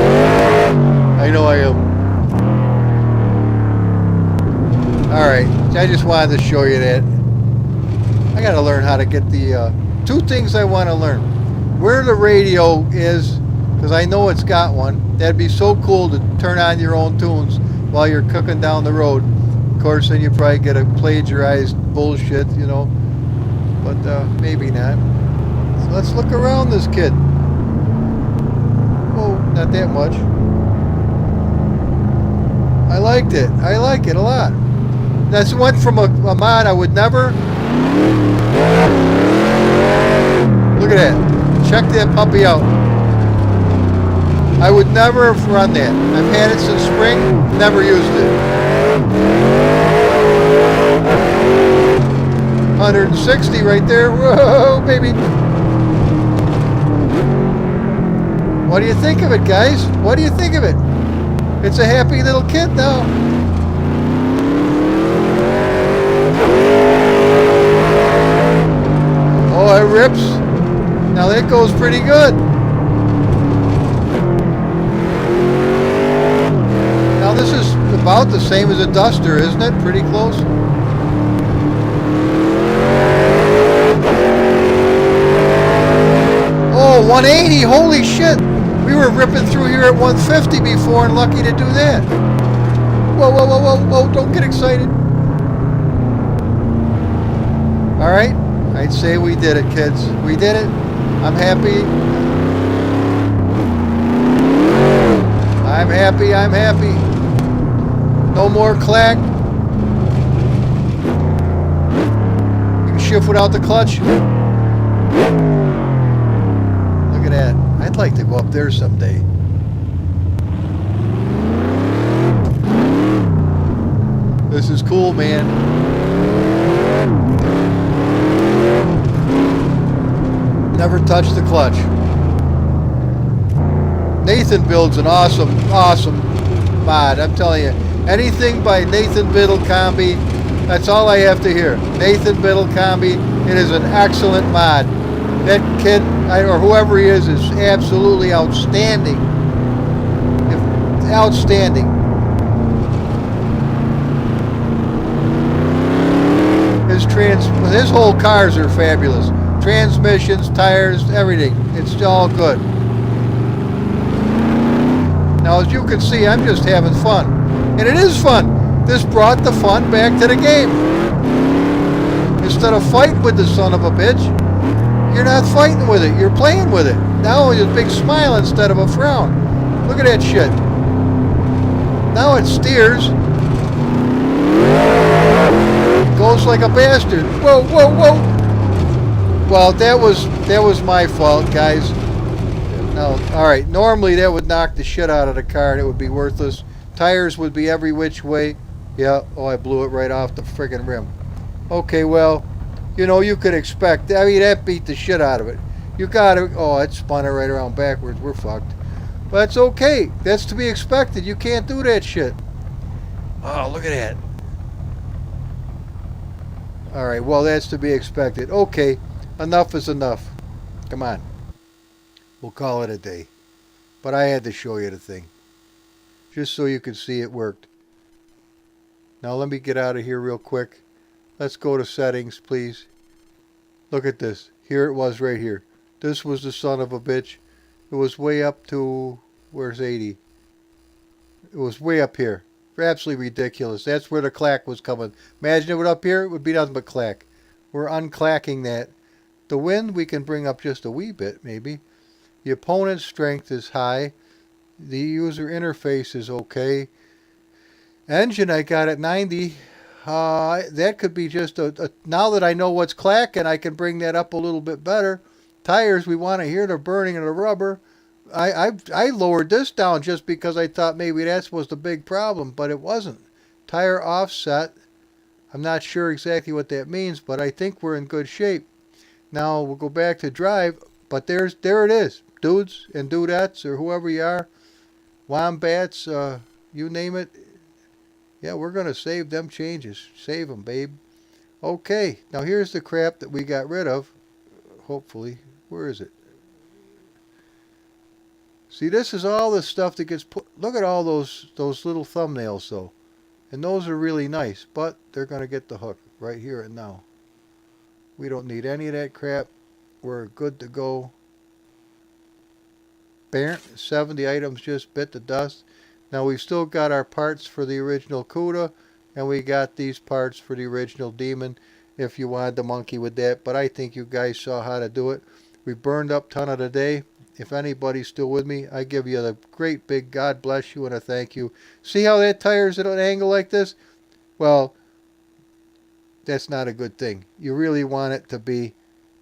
I know I am. Alright, I just wanted to show you that. I gotta learn how to get the, two things I want to learn. Where the radio is, because I know it's got one. That'd be so cool to turn on your own tunes while you're cooking down the road. Of course, then you probably get a plagiarized bullshit, you know. But maybe not. So let's look around this kid. Oh, not that much. I liked it. I like it a lot. That's went from a mod I would never... Look at that. Check that puppy out. I would never have run that. I've had it since spring, never used it. 160 right there. Whoa, baby. What do you think of it, guys? What do you think of it? It's a happy little kid now. Oh, it rips. Now that goes pretty good. Now this is about the same as a Duster, isn't it? Pretty close. Oh, 180, holy shit. We were ripping through here at 150 before and lucky to do that. Whoa, whoa, whoa, whoa, whoa, don't get excited. Alright, I'd say we did it, kids. We did it. I'm happy. I'm happy, I'm happy. No more clack. You can shift without the clutch. Look at that. I'd like to go up there someday. This is cool, man. Never touch the clutch. Nathan builds an awesome mod. I'm telling you, anything by Nathan Biddle Combi, that's all I have to hear. Nathan Biddle Combi, it is an excellent mod. That kid, or whoever he is absolutely outstanding. Outstanding. His whole cars are fabulous. Transmissions, tires, everything. It's all good. Now, as you can see, I'm just having fun. And it is fun. This brought the fun back to the game. Instead of fighting with the son of a bitch, you're not fighting with it. You're playing with it. Now it's a big smile instead of a frown. Look at that shit. Now it steers. Goes like a bastard. Whoa, whoa, whoa. Well, that was my fault, guys. No, all right. Normally that would knock the shit out of the car and it would be worthless. Tires would be every which way. Yeah. Oh, I blew it right off the friggin' rim. Okay, well, you know, you could expect. I mean, that beat the shit out of it. You gotta. Oh, it spun it right around backwards. We're fucked. But it's okay. That's to be expected. You can't do that shit. Oh, look at that. All right. Well, that's to be expected. Okay. Enough is enough. Come on. We'll call it a day. But I had to show you the thing. Just so you could see it worked. Now let me get out of here real quick. Let's go to settings, please. Look at this. Here it was right here. This was the son of a bitch. It was way up to, where's 80? It was way up here. Absolutely ridiculous. That's where the clack was coming. Imagine it would up here, it would be nothing but clack. We're unclacking that. The wind we can bring up just a wee bit, maybe. The opponent's strength is high. The user interface is okay. Engine I got at 90. That could be just now that I know what's clacking, I can bring that up a little bit better. Tires, we want to hear the burning of the rubber. I lowered this down just because I thought maybe that was the big problem, but it wasn't. Tire offset, I'm not sure exactly what that means, but I think we're in good shape. Now we'll go back to drive, but there it is. Dudes and dudettes, or whoever you are, wombats, you name it. Yeah, we're going to save them changes. Save them, babe. Okay, now here's the crap that we got rid of. Hopefully. Where is it? See, this is all the stuff that gets put. Look at all those little thumbnails, though. And those are really nice, but they're going to get the hook right here and now. We don't need any of that crap. We're good to go. Bam, 70 items just bit the dust. Now we've still got our parts for the original Cuda, and we got these parts for the original Demon if you wanted to monkey with that, but I think you guys saw how to do it. We burned up ton of the day. If anybody's still with me, I give you a great big God bless you and a thank you. See how that tire's at an angle like this? Well, that's not a good thing. You really want it to be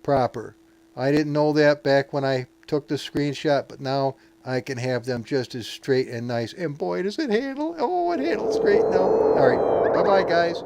proper. I didn't know that back when I took the screenshot, but now I can have them just as straight and nice. And boy, does it handle. Oh, it handles great now. All right. Bye-bye, guys.